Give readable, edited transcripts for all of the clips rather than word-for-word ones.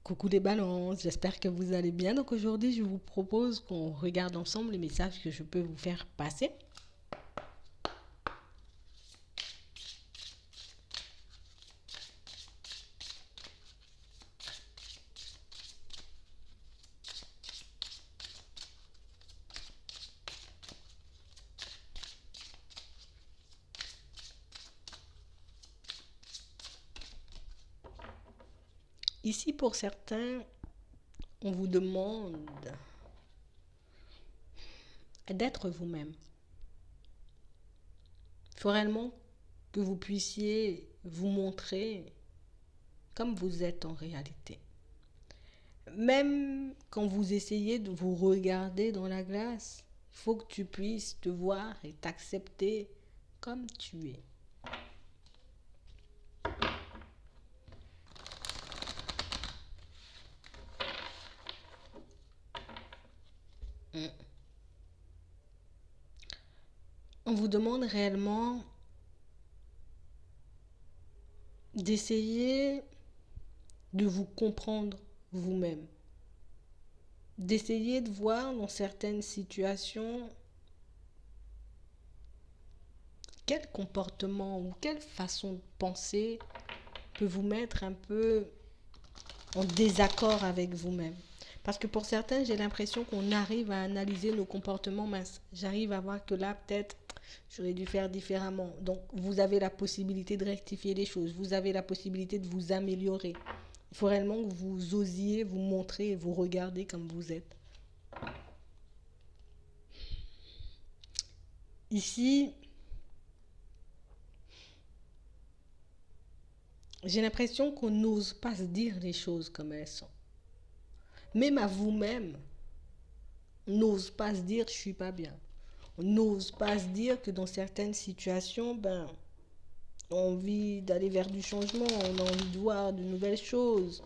Coucou les balances, j'espère que vous allez bien. Donc aujourd'hui, je vous propose qu'on regarde ensemble les messages que je peux vous faire passer. Ici, pour certains, on vous demande d'être vous-même. Il faut réellement que vous puissiez vous montrer comme vous êtes en réalité. Même quand vous essayez de vous regarder dans la glace, il faut que tu puisses te voir et t'accepter comme tu es. On vous demande réellement d'essayer de vous comprendre vous-même, d'essayer de voir dans certaines situations quel comportement ou quelle façon de penser peut vous mettre un peu en désaccord avec vous-même. Parce que pour certains, j'ai l'impression qu'on arrive à analyser nos comportements, mince, j'arrive à voir que là, peut-être, j'aurais dû faire différemment. Donc, vous avez la possibilité de rectifier les choses, vous avez la possibilité de vous améliorer. Il faut réellement que vous osiez vous montrer et vous regarder comme vous êtes. Ici, j'ai l'impression qu'on n'ose pas se dire les choses comme elles sont. Même à vous-même, on n'ose pas se dire je suis pas bien. On n'ose pas se dire que dans certaines situations, on a envie d'aller vers du changement, on a envie de voir de nouvelles choses.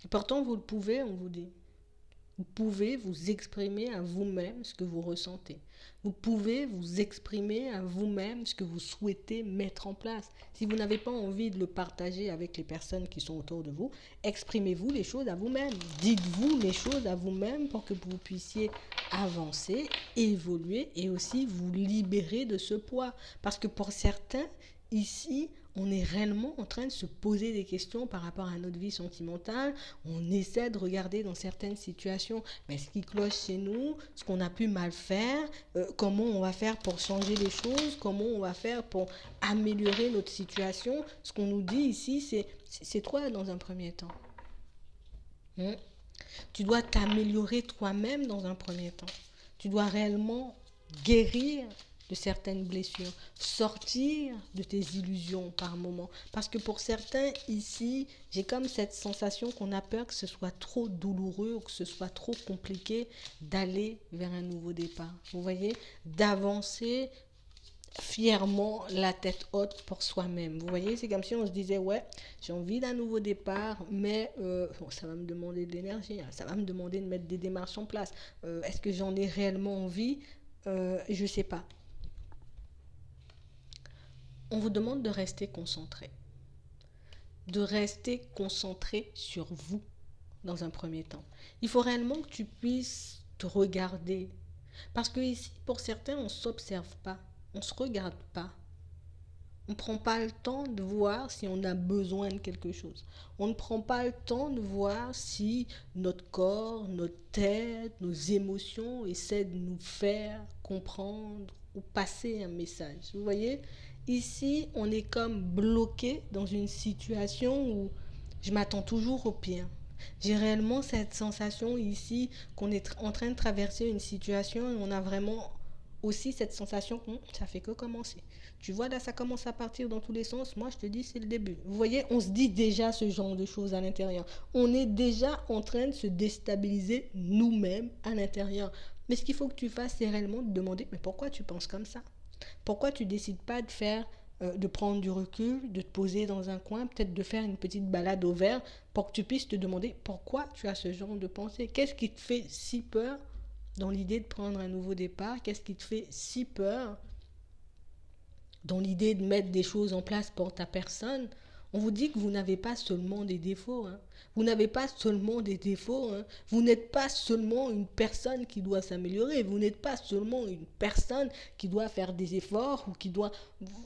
Et pourtant, vous le pouvez, on vous dit. Vous pouvez vous exprimer à vous-même ce que vous ressentez. Vous pouvez vous exprimer à vous-même ce que vous souhaitez mettre en place. Si vous n'avez pas envie de le partager avec les personnes qui sont autour de vous, exprimez-vous les choses à vous-même. Dites-vous les choses à vous-même pour que vous puissiez avancer, évoluer et aussi vous libérer de ce poids. Parce que pour certains, ici, on est réellement en train de se poser des questions par rapport à notre vie sentimentale. On essaie de regarder dans certaines situations, mais ce qui cloche chez nous, ce qu'on a pu mal faire, comment on va faire pour changer les choses, comment on va faire pour améliorer notre situation. Ce qu'on nous dit ici, c'est toi dans un premier temps. Hein? Tu dois t'améliorer toi-même dans un premier temps. Tu dois réellement guérir de certaines blessures, sortir de tes illusions par moment. Parce que pour certains ici, j'ai comme cette sensation qu'on a peur que ce soit trop douloureux ou que ce soit trop compliqué d'aller vers un nouveau départ. Vous voyez, d'avancer fièrement la tête haute pour soi-même. Vous voyez, c'est comme si on se disait, ouais, j'ai envie d'un nouveau départ, mais bon, ça va me demander de l'énergie, hein, ça va me demander de mettre des démarches en place. Est-ce que j'en ai réellement envie? Je ne sais pas. On vous demande de rester concentré sur vous dans un premier temps. Il faut réellement que tu puisses te regarder. Parce que ici, pour certains, on ne s'observe pas, on ne se regarde pas. On ne prend pas le temps de voir si on a besoin de quelque chose. On ne prend pas le temps de voir si notre corps, notre tête, nos émotions essaient de nous faire comprendre ou passer un message. Vous voyez, ici, on est comme bloqué dans une situation où je m'attends toujours au pire. J'ai réellement cette sensation ici qu'on est en train de traverser une situation et on a vraiment aussi cette sensation que ça fait que commencer. Tu vois, là, ça commence à partir dans tous les sens. Moi, je te dis, c'est le début. Vous voyez, on se dit déjà ce genre de choses à l'intérieur. On est déjà en train de se déstabiliser nous-mêmes à l'intérieur. Mais ce qu'il faut que tu fasses, c'est réellement de demander, mais pourquoi tu penses comme ça? Pourquoi tu décides pas de faire, de prendre du recul, de te poser dans un coin, peut-être de faire une petite balade au vert pour que tu puisses te demander pourquoi tu as ce genre de pensée? Qu'est-ce qui te fait si peur dans l'idée de prendre un nouveau départ? Qu'est-ce qui te fait si peur dans l'idée de mettre des choses en place pour ta personne? On vous dit que vous n'avez pas seulement des défauts, hein. Vous n'avez pas seulement des défauts, hein. Vous n'êtes pas seulement une personne qui doit s'améliorer. Vous n'êtes pas seulement une personne qui doit faire des efforts ou qui doit...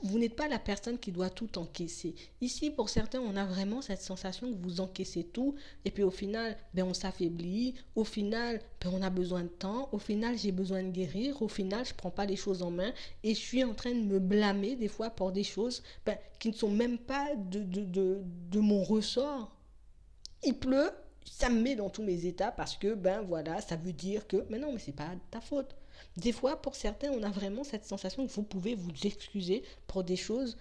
Vous n'êtes pas la personne qui doit tout encaisser. Ici, pour certains, on a vraiment cette sensation que vous encaissez tout et puis au final, on s'affaiblit. Au final, on a besoin de temps. Au final, j'ai besoin de guérir. Au final, je ne prends pas les choses en main et je suis en train de me blâmer des fois pour des choses qui ne sont même pas de mon ressort. Il pleut, ça me met dans tous mes états parce que, voilà, ça veut dire que... Mais non, mais c'est pas ta faute. Des fois, pour certains, on a vraiment cette sensation que vous pouvez vous excuser pour des choses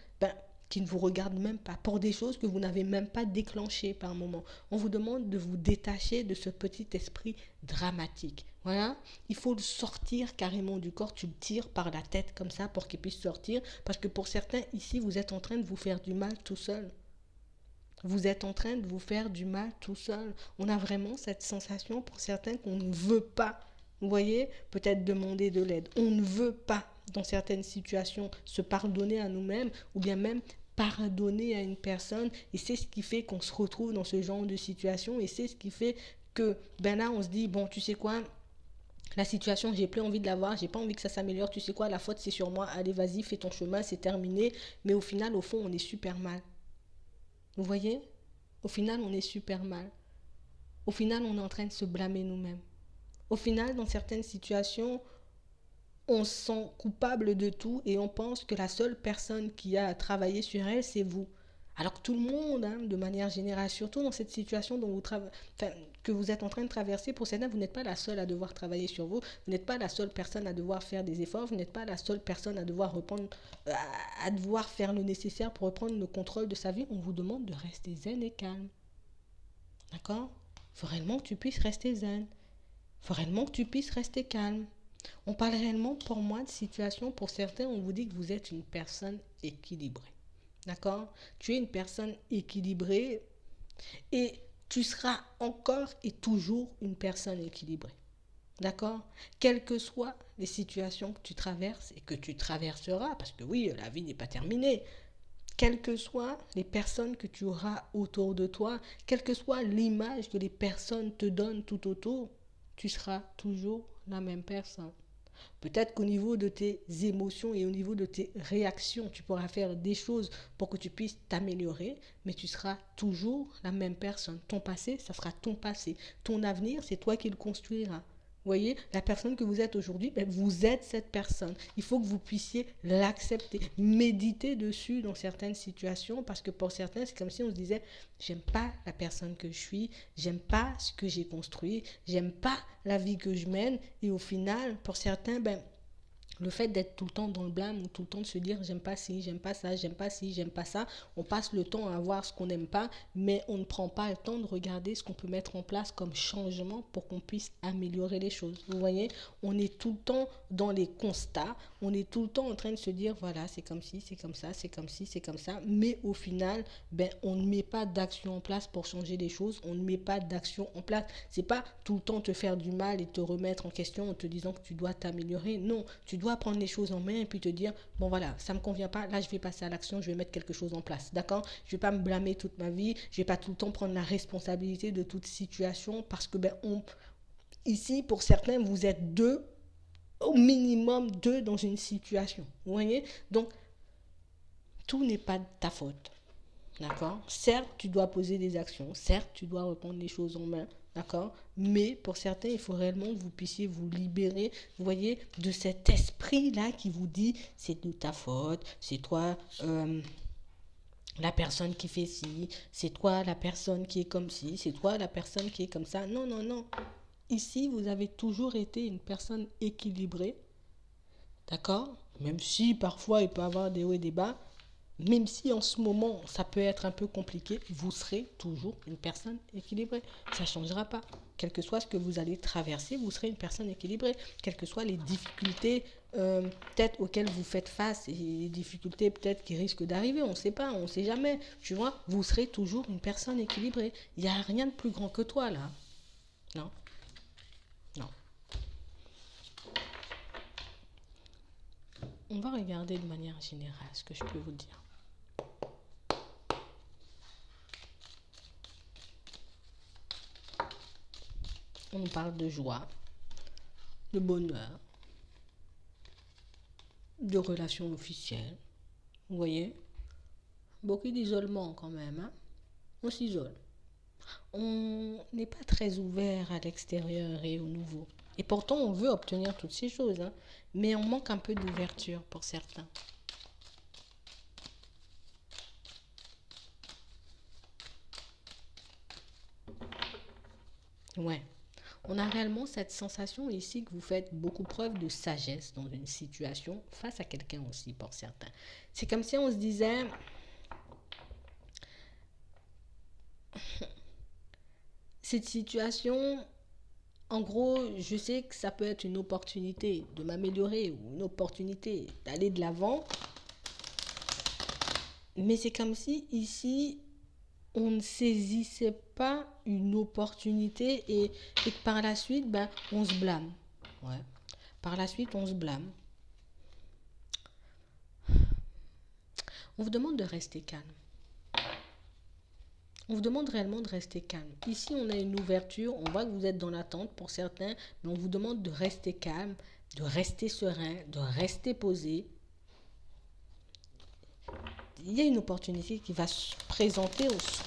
qui ne vous regardent même pas, pour des choses que vous n'avez même pas déclenchées par moment. On vous demande de vous détacher de ce petit esprit dramatique. Voilà, il faut le sortir carrément du corps, tu le tires par la tête comme ça pour qu'il puisse sortir, parce que pour certains, ici, vous êtes en train de vous faire du mal tout seul. Vous êtes en train de vous faire du mal tout seul. On a vraiment cette sensation pour certains qu'on ne veut pas. Vous voyez, peut-être demander de l'aide. On ne veut pas, dans certaines situations, se pardonner à nous-mêmes ou bien même pardonner à une personne. Et c'est ce qui fait qu'on se retrouve dans ce genre de situation. Et c'est ce qui fait que, là, on se dit, bon, tu sais quoi, la situation, j'ai plus envie de la voir, j'ai pas envie que ça s'améliore, tu sais quoi, la faute c'est sur moi, allez vas-y, fais ton chemin, c'est terminé. Mais au final, au fond, on est super mal. Vous voyez? Au final, on est super mal. Au final, on est en train de se blâmer nous-mêmes. Au final, dans certaines situations, on se sent coupable de tout et on pense que la seule personne qui a à travailler sur elle, c'est vous. Alors que tout le monde, de manière générale, surtout dans cette situation dont que vous êtes en train de traverser, pour certains, vous n'êtes pas la seule à devoir travailler sur vous, vous n'êtes pas la seule personne à devoir faire des efforts, vous n'êtes pas la seule personne à devoir à devoir faire le nécessaire pour reprendre le contrôle de sa vie. On vous demande de rester zen et calme. D'accord? Il faut réellement que tu puisses rester zen. Il faut réellement que tu puisses rester calme. On parle réellement, pour moi, de situation. Pour certains, on vous dit que vous êtes une personne équilibrée. D'accord? Tu es une personne équilibrée et tu seras encore et toujours une personne équilibrée. D'accord? Quelles que soient les situations que tu traverses et que tu traverseras, parce que oui, la vie n'est pas terminée. Quelles que soient les personnes que tu auras autour de toi, quelle que soit l'image que les personnes te donnent tout autour, tu seras toujours la même personne. Peut-être qu'au niveau de tes émotions et au niveau de tes réactions, tu pourras faire des choses pour que tu puisses t'améliorer, mais tu seras toujours la même personne. Ton passé, ça sera ton passé. Ton avenir, c'est toi qui le construiras. Vous voyez, la personne que vous êtes aujourd'hui, vous êtes cette personne. Il faut que vous puissiez l'accepter, méditer dessus dans certaines situations, parce que pour certains, c'est comme si on se disait, j'aime pas la personne que je suis, j'aime pas ce que j'ai construit, j'aime pas la vie que je mène, et au final, pour certains, le fait d'être tout le temps dans le blâme ou tout le temps de se dire j'aime pas ci, j'aime pas ça, j'aime pas ci, j'aime pas ça, on passe le temps à voir ce qu'on n'aime pas, mais on ne prend pas le temps de regarder ce qu'on peut mettre en place comme changement pour qu'on puisse améliorer les choses. Vous voyez, on est tout le temps dans les constats, on est tout le temps en train de se dire voilà, c'est comme ci, c'est comme ça, c'est comme ci, c'est comme ça, mais au final, on ne met pas d'action en place pour changer les choses, on ne met pas d'action en place. C'est pas tout le temps te faire du mal et te remettre en question en te disant que tu dois t'améliorer. Non, tu dois prendre les choses en main et puis te dire bon voilà, ça me convient pas, là je vais passer à l'action, je vais mettre quelque chose en place. D'accord? Je vais pas me blâmer toute ma vie, je vais pas tout le temps prendre la responsabilité de toute situation parce que ici pour certains vous êtes deux, au minimum deux dans une situation. Vous voyez? Donc tout n'est pas de ta faute. D'accord? Certes, tu dois poser des actions. Certes, tu dois reprendre les choses en main. D'accord? Mais pour certains, il faut réellement que vous puissiez vous libérer, vous voyez, de cet esprit-là qui vous dit c'est de ta faute, c'est toi la personne qui fait ci, c'est toi la personne qui est comme ci, c'est toi la personne qui est comme ça. Non, non, non. Ici, vous avez toujours été une personne équilibrée. D'accord? Même si parfois il peut y avoir des hauts et des bas, même si en ce moment ça peut être un peu compliqué, vous serez toujours une personne équilibrée. Ça ne changera pas. Quel que soit ce que vous allez traverser, vous serez une personne équilibrée. Quelles que soient les difficultés peut-être auxquelles vous faites face et les difficultés peut-être qui risquent d'arriver, on ne sait pas, on ne sait jamais. Tu vois, vous serez toujours une personne équilibrée. Il n'y a rien de plus grand que toi là. Non, non. On va regarder de manière générale ce que je peux vous dire. On nous parle de joie, de bonheur, de relations officielles. Vous voyez? Beaucoup d'isolement quand même. Hein? On s'isole. On n'est pas très ouvert à l'extérieur et au nouveau. Et pourtant, on veut obtenir toutes ces choses. Hein? Mais on manque un peu d'ouverture pour certains. Ouais. On a réellement cette sensation ici que vous faites beaucoup preuve de sagesse dans une situation face à quelqu'un aussi pour certains. C'est comme si on se disait, cette situation, en gros, je sais que ça peut être une opportunité de m'améliorer ou une opportunité d'aller de l'avant, mais c'est comme si ici, on ne saisissait pas une opportunité et que par la suite, ben, on se blâme. Ouais. Par la suite, on se blâme. On vous demande de rester calme. On vous demande réellement de rester calme. Ici, on a une ouverture. On voit que vous êtes dans l'attente pour certains, mais on vous demande de rester calme, de rester serein, de rester posé. Il y a une opportunité qui va se présenter ou se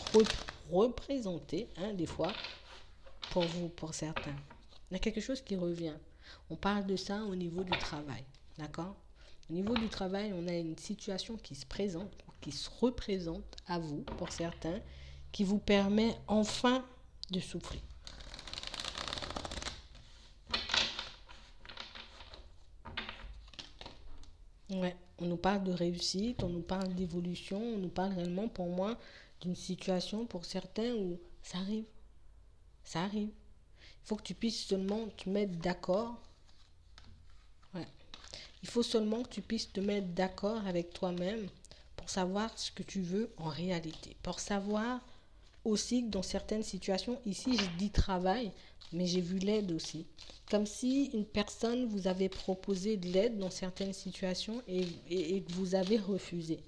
représenter, hein, des fois, pour vous, pour certains. Il y a quelque chose qui revient. On parle de ça au niveau du travail. D'accord? Au niveau du travail, on a une situation qui se présente, qui se représente à vous, pour certains, qui vous permet enfin de souffler. Ouais, on nous parle de réussite, on nous parle d'évolution, on nous parle réellement pour moi d'une situation pour certains où ça arrive. Ça arrive. Il faut que tu puisses seulement te mettre d'accord. Ouais. Il faut seulement que tu puisses te mettre d'accord avec toi-même pour savoir ce que tu veux en réalité. Pour savoir aussi que dans certaines situations, ici je dis travail, mais j'ai vu l'aide aussi. Comme si une personne vous avait proposé de l'aide dans certaines situations et que vous avez refusé.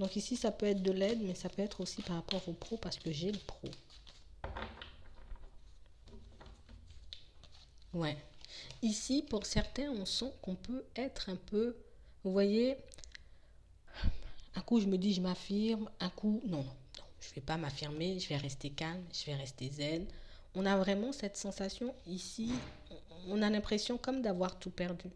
Donc ici ça peut être de l'aide, mais ça peut être aussi par rapport au pro parce que j'ai le pro. Ouais. Ici, pour certains, on sent qu'on peut être un peu, vous voyez, un coup je me dis je m'affirme, un coup non, je ne vais pas m'affirmer, je vais rester calme, je vais rester zen. On a vraiment cette sensation ici, on a l'impression comme d'avoir tout perdu.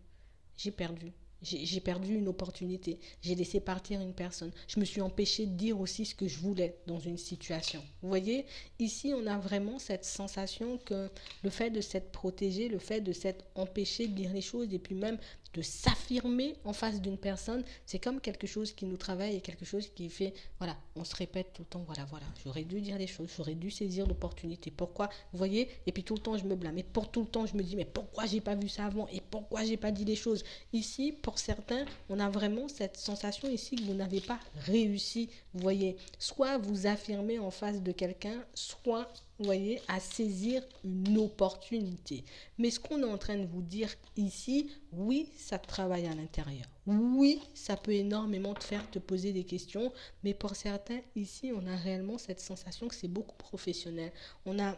J'ai perdu. J'ai perdu une opportunité. J'ai laissé partir une personne. Je me suis empêché de dire aussi ce que je voulais dans une situation. Vous voyez, ici, on a vraiment cette sensation que le fait de s'être protégé, le fait de s'être empêché de dire les choses et puis même de s'affirmer en face d'une personne, c'est comme quelque chose qui nous travaille et quelque chose qui fait, voilà, on se répète tout le temps, voilà, j'aurais dû dire les choses, j'aurais dû saisir l'opportunité. Pourquoi? Vous voyez? Et puis tout le temps, je me blâme. Et pour tout le temps, je me dis, mais pourquoi j'ai pas vu ça avant? Et pourquoi j'ai pas dit les choses? Ici, pour certains, on a vraiment cette sensation ici que vous n'avez pas réussi. Vous voyez, soit vous affirmez en face de quelqu'un, soit, vous voyez, à saisir une opportunité. Mais ce qu'on est en train de vous dire ici, oui, ça travaille à l'intérieur. Oui, ça peut énormément te faire te poser des questions. Mais pour certains, ici, on a réellement cette sensation que c'est beaucoup professionnel. On a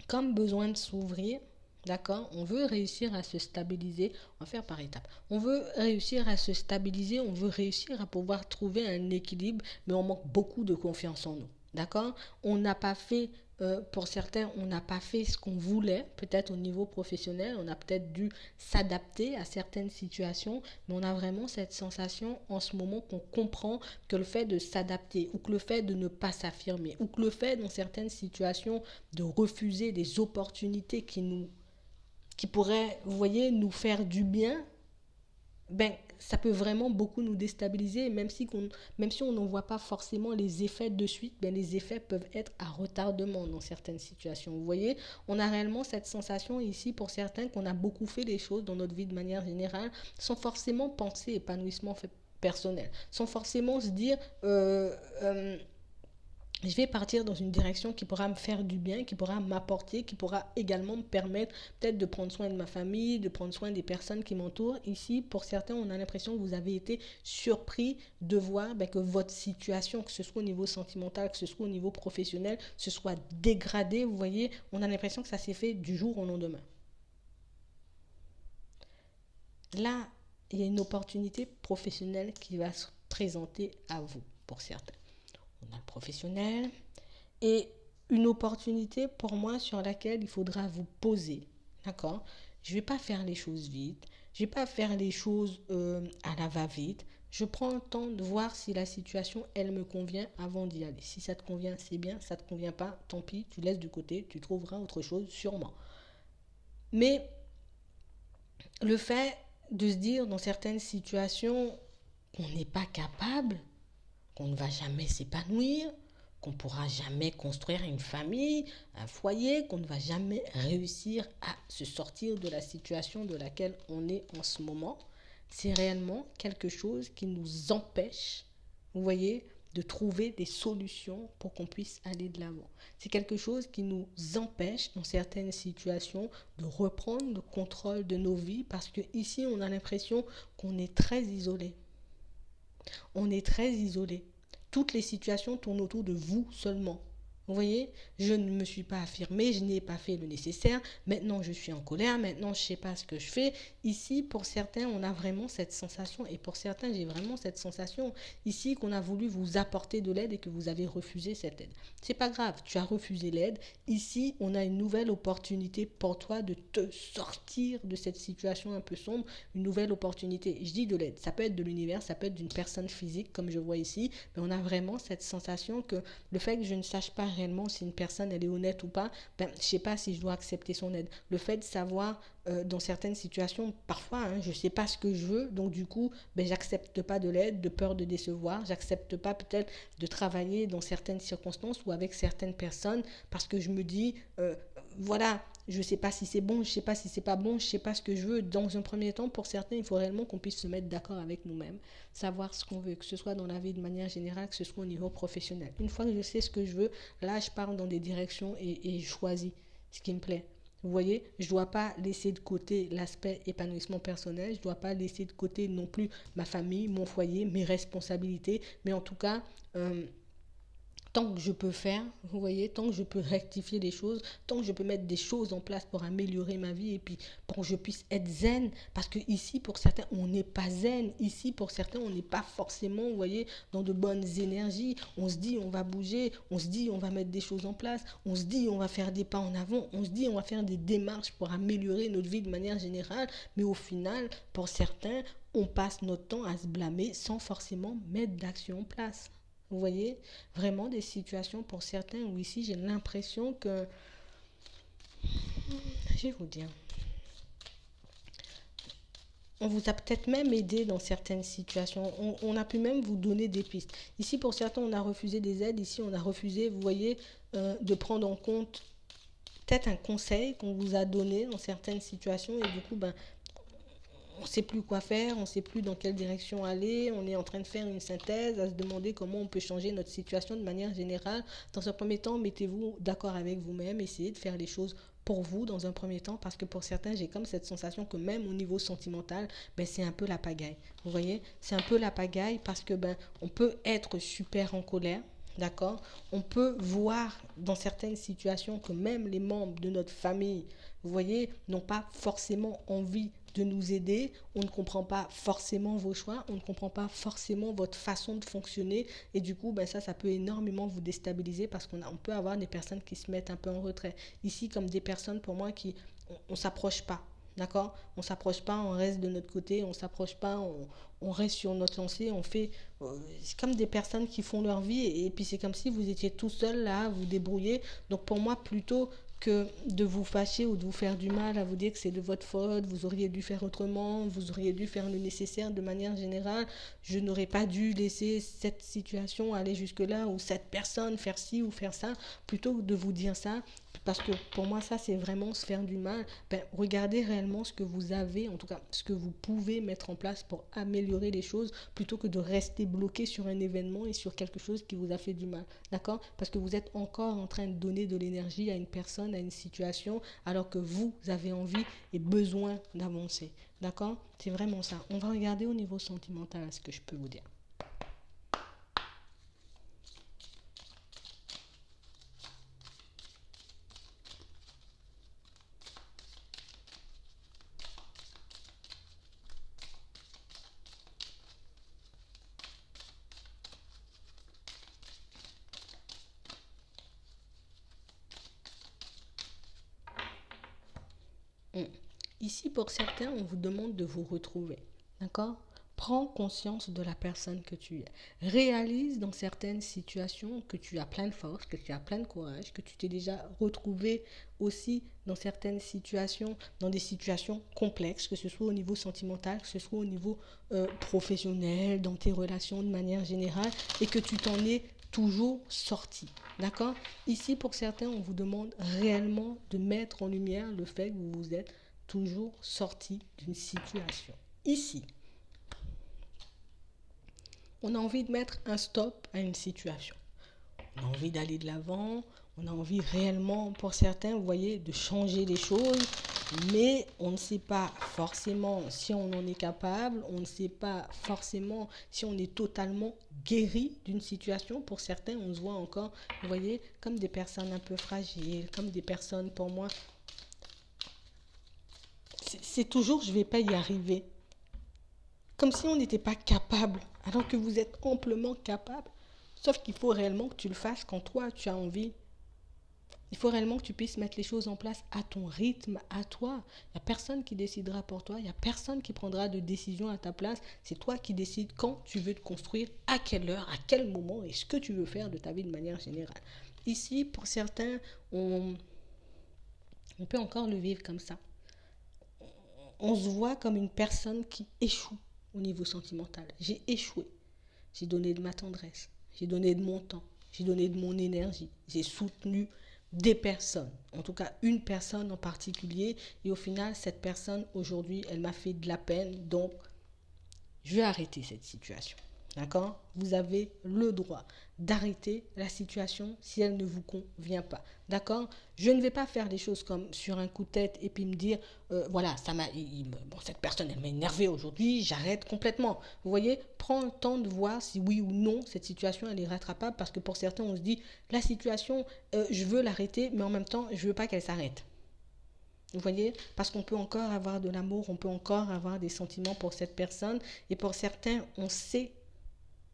comme besoin de s'ouvrir. D'accord? On veut réussir à se stabiliser. On va faire par étapes. On veut réussir à se stabiliser. On veut réussir à pouvoir trouver un équilibre. Mais on manque beaucoup de confiance en nous. D'accord? On n'a pas fait, pour certains, on n'a pas fait ce qu'on voulait. Peut-être au niveau professionnel. On a peut-être dû s'adapter à certaines situations. Mais on a vraiment cette sensation en ce moment qu'on comprend que le fait de s'adapter ou que le fait de ne pas s'affirmer ou que le fait dans certaines situations de refuser des opportunités qui pourrait, vous voyez, nous faire du bien, ben, ça peut vraiment beaucoup nous déstabiliser. Même si on n'en voit pas forcément les effets de suite, ben, les effets peuvent être à retardement dans certaines situations. Vous voyez, on a réellement cette sensation ici pour certains qu'on a beaucoup fait les choses dans notre vie de manière générale sans forcément penser épanouissement personnel, sans forcément se dire je vais partir dans une direction qui pourra me faire du bien, qui pourra m'apporter, qui pourra également me permettre peut-être de prendre soin de ma famille, de prendre soin des personnes qui m'entourent. Ici, pour certains, on a l'impression que vous avez été surpris de voir que votre situation, que ce soit au niveau sentimental, que ce soit au niveau professionnel, se soit dégradée. Vous voyez, on a l'impression que ça s'est fait du jour au lendemain. Là, il y a une opportunité professionnelle qui va se présenter à vous, pour certains. On a le professionnel et une opportunité pour moi sur laquelle il faudra vous poser. D'accord? Je ne vais pas faire les choses vite. Je ne vais pas faire les choses à la va-vite. Je prends le temps de voir si la situation, elle me convient avant d'y aller. Si ça te convient, c'est bien. Ça ne te convient pas, tant pis, tu laisses de côté. Tu trouveras autre chose sûrement. Mais le fait de se dire dans certaines situations qu'on n'est pas capable, qu'on ne va jamais s'épanouir, qu'on ne pourra jamais construire une famille, un foyer, qu'on ne va jamais réussir à se sortir de la situation de laquelle on est en ce moment, c'est réellement quelque chose qui nous empêche, vous voyez, de trouver des solutions pour qu'on puisse aller de l'avant. C'est quelque chose qui nous empêche dans certaines situations de reprendre le contrôle de nos vies parce que ici on a l'impression qu'on est très isolé. On est très isolé. Toutes les situations tournent autour de vous seulement. Vous voyez, je ne me suis pas affirmée, je n'ai pas fait le nécessaire. Maintenant, je suis en colère. Maintenant, je ne sais pas ce que je fais. Ici, pour certains, on a vraiment cette sensation. Et pour certains, j'ai vraiment cette sensation ici qu'on a voulu vous apporter de l'aide et que vous avez refusé cette aide. C'est pas grave, tu as refusé l'aide. Ici, on a une nouvelle opportunité pour toi de te sortir de cette situation un peu sombre. Une nouvelle opportunité. Je dis de l'aide. Ça peut être de l'univers, ça peut être d'une personne physique, comme je vois ici. Mais on a vraiment cette sensation que le fait que je ne sache pas réellement si une personne elle est honnête ou pas, je ne sais pas si je dois accepter son aide. Le fait de savoir dans certaines situations, parfois je ne sais pas ce que je veux, donc du coup j'accepte pas de l'aide de peur de décevoir, j'accepte pas peut-être de travailler dans certaines circonstances ou avec certaines personnes parce que je me dis voilà, je ne sais pas si c'est bon, je ne sais pas si c'est pas bon, je ne sais pas ce que je veux. Dans un premier temps, pour certains, il faut réellement qu'on puisse se mettre d'accord avec nous-mêmes, savoir ce qu'on veut, que ce soit dans la vie de manière générale, que ce soit au niveau professionnel. Une fois que je sais ce que je veux, là, je pars dans des directions et je choisis ce qui me plaît. Vous voyez, je ne dois pas laisser de côté l'aspect épanouissement personnel, je ne dois pas laisser de côté non plus ma famille, mon foyer, mes responsabilités, mais en tout cas, tant que je peux faire, vous voyez, tant que je peux rectifier les choses, tant que je peux mettre des choses en place pour améliorer ma vie et puis pour que je puisse être zen, parce que ici, pour certains, on n'est pas zen. Ici, pour certains, on n'est pas forcément, vous voyez, dans de bonnes énergies. On se dit, on va bouger, on se dit, on va mettre des choses en place, on se dit, on va faire des pas en avant, on se dit, on va faire des démarches pour améliorer notre vie de manière générale, mais au final, pour certains, on passe notre temps à se blâmer sans forcément mettre d'action en place. Vous voyez, vraiment des situations pour certains où ici j'ai l'impression que, je vais vous dire, on vous a peut-être même aidé dans certaines situations. On a pu même vous donner des pistes. Ici, pour certains, on a refusé des aides. Ici, on a refusé, vous voyez, de prendre en compte peut-être un conseil qu'on vous a donné dans certaines situations. Et du coup, on ne sait plus quoi faire, on ne sait plus dans quelle direction aller, on est en train de faire une synthèse, à se demander comment on peut changer notre situation de manière générale. Dans un premier temps, mettez-vous d'accord avec vous-même, essayez de faire les choses pour vous dans un premier temps, parce que pour certains, j'ai comme cette sensation que même au niveau sentimental, c'est un peu la pagaille. Vous voyez, c'est un peu la pagaille parce que on peut être super en colère. D'accord? On peut voir dans certaines situations que même les membres de notre famille, vous voyez, n'ont pas forcément envie de nous aider, on ne comprend pas forcément vos choix, on ne comprend pas forcément votre façon de fonctionner et du coup ça peut énormément vous déstabiliser parce qu'on peut avoir des personnes qui se mettent un peu en retrait. Ici comme des personnes pour moi qui on s'approche pas. D'accord? On s'approche pas, on reste de notre côté, on s'approche pas, on reste sur notre lancée, on fait c'est comme des personnes qui font leur vie et puis c'est comme si vous étiez tout seul là, vous débrouillez. Donc pour moi plutôt que de vous fâcher ou de vous faire du mal, à vous dire que c'est de votre faute, vous auriez dû faire autrement, vous auriez dû faire le nécessaire de manière générale, je n'aurais pas dû laisser cette situation aller jusque-là ou cette personne faire ci ou faire ça, plutôt que de vous dire ça, Parce que pour moi, ça, c'est vraiment se faire du mal. Ben, regardez réellement ce que vous avez, en tout cas, ce que vous pouvez mettre en place pour améliorer les choses, plutôt que de rester bloqué sur un événement et sur quelque chose qui vous a fait du mal. D'accord? Parce que vous êtes encore en train de donner de l'énergie à une personne, à une situation, alors que vous avez envie et besoin d'avancer. D'accord? C'est vraiment ça. On va regarder au niveau sentimental ce que je peux vous dire. Mm. Ici, pour certains, on vous demande de vous retrouver. D'accord? Prends conscience de la personne que tu es. Réalise dans certaines situations que tu as plein de force, que tu as plein de courage, que tu t'es déjà retrouvé aussi dans certaines situations, dans des situations complexes, que ce soit au niveau sentimental, que ce soit au niveau professionnel, dans tes relations de manière générale, et que tu t'en es toujours sorti. D'accord? Ici, pour certains, on vous demande réellement de mettre en lumière le fait que vous vous êtes toujours sorti d'une situation. Ici, on a envie de mettre un stop à une situation. On a envie d'aller de l'avant, on a envie réellement, pour certains, vous voyez, de changer les choses, mais on ne sait pas forcément si on en est capable, on ne sait pas forcément si on est totalement guéri d'une situation. Pour certains, on se voit encore, vous voyez, comme des personnes un peu fragiles, comme des personnes, pour moi, c'est toujours, je ne vais pas y arriver. Comme si on n'était pas capable, alors que vous êtes amplement capable. Sauf qu'il faut réellement que tu le fasses quand toi, tu as envie. Il faut réellement que tu puisses mettre les choses en place à ton rythme, à toi. Il n'y a personne qui décidera pour toi, il n'y a personne qui prendra de décision à ta place. C'est toi qui décides quand tu veux te construire, à quelle heure, à quel moment et ce que tu veux faire de ta vie de manière générale. Ici, pour certains, on peut encore le vivre comme ça. On se voit comme une personne qui échoue au niveau sentimental. J'ai échoué. J'ai donné de ma tendresse. J'ai donné de mon temps. J'ai donné de mon énergie. J'ai soutenu des personnes. En tout cas, une personne en particulier. Et au final, cette personne, aujourd'hui, elle m'a fait de la peine. Donc, je vais arrêter cette situation. D'accord? Vous avez le droit d'arrêter la situation si elle ne vous convient pas. D'accord? Je ne vais pas faire des choses comme sur un coup de tête et puis me dire, voilà, cette personne, elle m'a énervé aujourd'hui, j'arrête complètement. Vous voyez, prends le temps de voir si oui ou non cette situation, elle est rattrapable parce que pour certains, on se dit, la situation, je veux l'arrêter, mais en même temps, je ne veux pas qu'elle s'arrête. Vous voyez, parce qu'on peut encore avoir de l'amour, on peut encore avoir des sentiments pour cette personne. Et pour certains, on sait,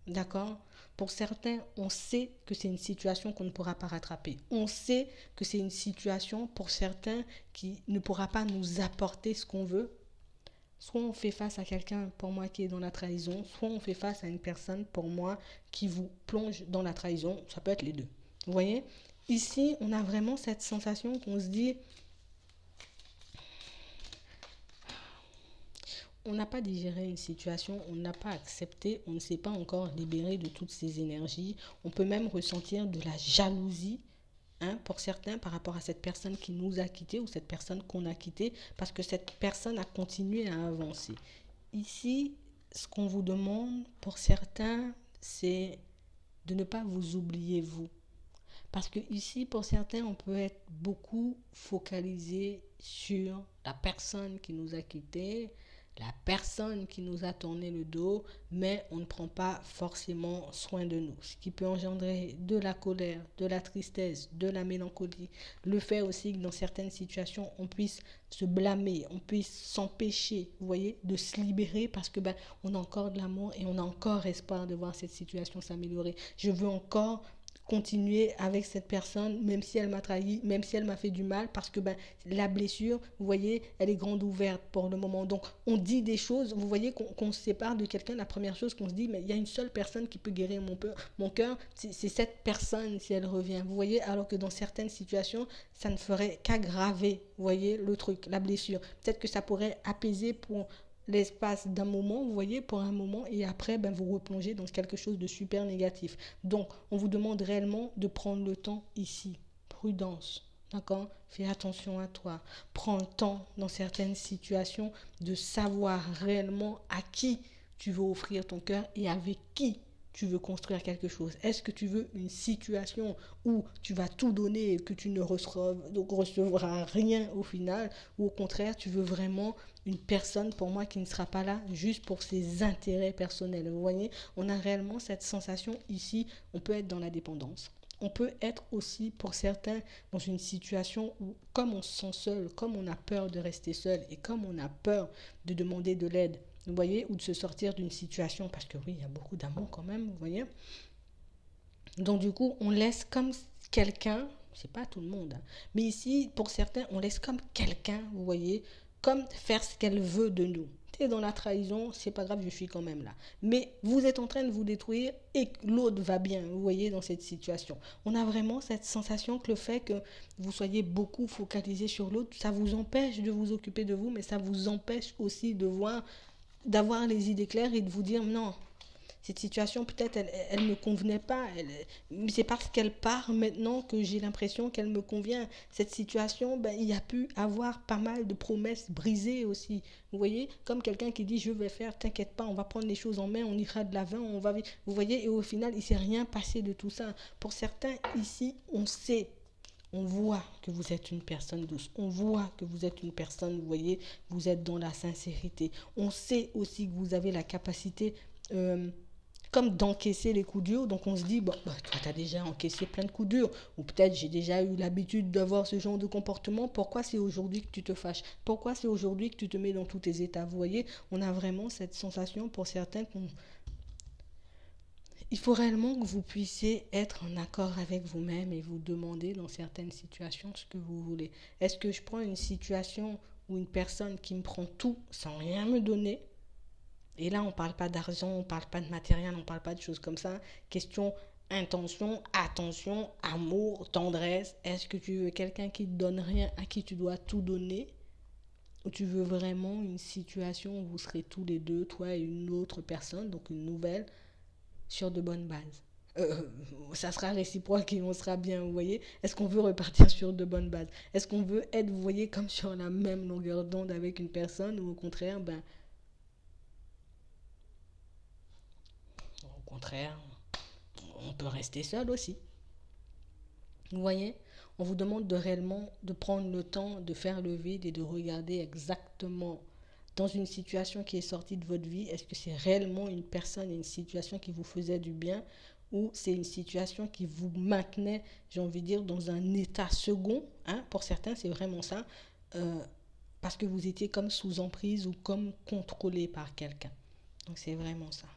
d'accord? Pour certains, on sait que c'est une situation qu'on ne pourra pas rattraper. On sait que c'est une situation, pour certains, qui ne pourra pas nous apporter ce qu'on veut. Soit on fait face à quelqu'un, pour moi, qui est dans la trahison, soit on fait face à une personne, pour moi, qui vous plonge dans la trahison. Ça peut être les deux. Vous voyez? Ici, on a vraiment cette sensation qu'on se dit, on n'a pas digéré une situation, on n'a pas accepté, on ne s'est pas encore libéré de toutes ces énergies. On peut même ressentir de la jalousie, hein, pour certains, par rapport à cette personne qui nous a quittés ou cette personne qu'on a quittée, parce que cette personne a continué à avancer. Ici, ce qu'on vous demande, pour certains, c'est de ne pas vous oublier, vous. Parce que ici, pour certains, on peut être beaucoup focalisé sur la personne qui nous a quittés, la personne qui nous a tourné le dos, mais on ne prend pas forcément soin de nous. Ce qui peut engendrer de la colère, de la tristesse, de la mélancolie. Le fait aussi que dans certaines situations, on puisse se blâmer, on puisse s'empêcher, vous voyez, de se libérer parce que on a encore de l'amour et on a encore espoir de voir cette situation s'améliorer. Je veux encore continuer avec cette personne, même si elle m'a trahi, même si elle m'a fait du mal, parce que la blessure, vous voyez, elle est grande ouverte pour le moment. Donc, on dit des choses, vous voyez, qu'on se sépare de quelqu'un, la première chose qu'on se dit, mais il y a une seule personne qui peut guérir mon cœur, c'est cette personne si elle revient. Vous voyez, alors que dans certaines situations, ça ne ferait qu'aggraver, vous voyez, le truc, la blessure. Peut-être que ça pourrait apaiser pour l'espace d'un moment, vous voyez, pour un moment, et après, vous replongez dans quelque chose de super négatif. Donc, on vous demande réellement de prendre le temps ici. Prudence, D'accord? Fais attention à toi. Prends le temps dans certaines situations de savoir réellement à qui tu veux offrir ton cœur et avec qui tu veux construire quelque chose. Est-ce que tu veux une situation où tu vas tout donner et que tu ne recevras rien au final, ou au contraire, tu veux vraiment une personne pour moi qui ne sera pas là juste pour ses intérêts personnels. Vous voyez, on a réellement cette sensation ici, on peut être dans la dépendance. On peut être aussi, pour certains, dans une situation où, comme on se sent seul, comme on a peur de rester seul et comme on a peur de demander de l'aide, vous voyez, ou de se sortir d'une situation, parce que oui, il y a beaucoup d'amour quand même, vous voyez. Donc du coup, on laisse comme quelqu'un, c'est pas tout le monde, hein, mais ici, pour certains, on laisse comme quelqu'un, vous voyez, comme faire ce qu'elle veut de nous. T'es dans la trahison, c'est pas grave, je suis quand même là. Mais vous êtes en train de vous détruire et l'autre va bien, vous voyez, dans cette situation. On a vraiment cette sensation que le fait que vous soyez beaucoup focalisé sur l'autre, ça vous empêche de vous occuper de vous, mais ça vous empêche aussi de voir, d'avoir les idées claires et de vous dire non, cette situation, peut-être, elle ne me convenait pas. C'est parce qu'elle part maintenant que j'ai l'impression qu'elle me convient. Cette situation, ben, il y a pu avoir pas mal de promesses brisées aussi. Vous voyez, comme quelqu'un qui dit je vais faire, t'inquiète pas, on va prendre les choses en main, on ira de l'avant, on va. Vous voyez, et au final, il ne s'est rien passé de tout ça. Pour certains, ici, on sait. On voit que vous êtes une personne douce. On voit que vous êtes une personne, vous voyez, vous êtes dans la sincérité. On sait aussi que vous avez la capacité comme d'encaisser les coups durs. Donc on se dit, bon, bah, toi, tu as déjà encaissé plein de coups durs. Ou peut-être j'ai déjà eu l'habitude d'avoir ce genre de comportement. Pourquoi c'est aujourd'hui que tu te fâches? Pourquoi c'est aujourd'hui que tu te mets dans tous tes états? Vous voyez, on a vraiment cette sensation pour certains qu'on... Il faut réellement que vous puissiez être en accord avec vous-même et vous demander dans certaines situations ce que vous voulez. Est-ce que je prends une situation ou une personne qui me prend tout sans rien me donner? Et là, on ne parle pas d'argent, on ne parle pas de matériel, on ne parle pas de choses comme ça. Question intention, attention, amour, tendresse. Est-ce que tu veux quelqu'un qui ne te donne rien, à qui tu dois tout donner? Ou tu veux vraiment une situation où vous serez tous les deux, toi et une autre personne, donc une nouvelle, sur de bonnes bases? Ça sera réciproque et on sera bien, vous voyez. Est-ce qu'on veut repartir sur de bonnes bases? Est-ce qu'on veut être, vous voyez, comme sur la même longueur d'onde avec une personne, ou au contraire, ben, au contraire, on peut rester seul aussi. Vous voyez, on vous demande de réellement de prendre le temps de faire le vide et de regarder exactement dans une situation qui est sortie de votre vie, est-ce que c'est réellement une personne et une situation qui vous faisait du bien, ou c'est une situation qui vous maintenait, j'ai envie de dire, dans un état second, hein, pour certains c'est vraiment ça, euh, parce que vous étiez comme sous emprise ou comme contrôlé par quelqu'un. Donc c'est vraiment ça.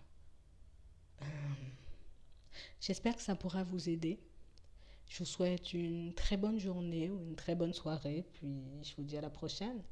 J'espère que ça pourra vous aider. Je vous souhaite une très bonne journée ou une très bonne soirée, puis je vous dis à la prochaine.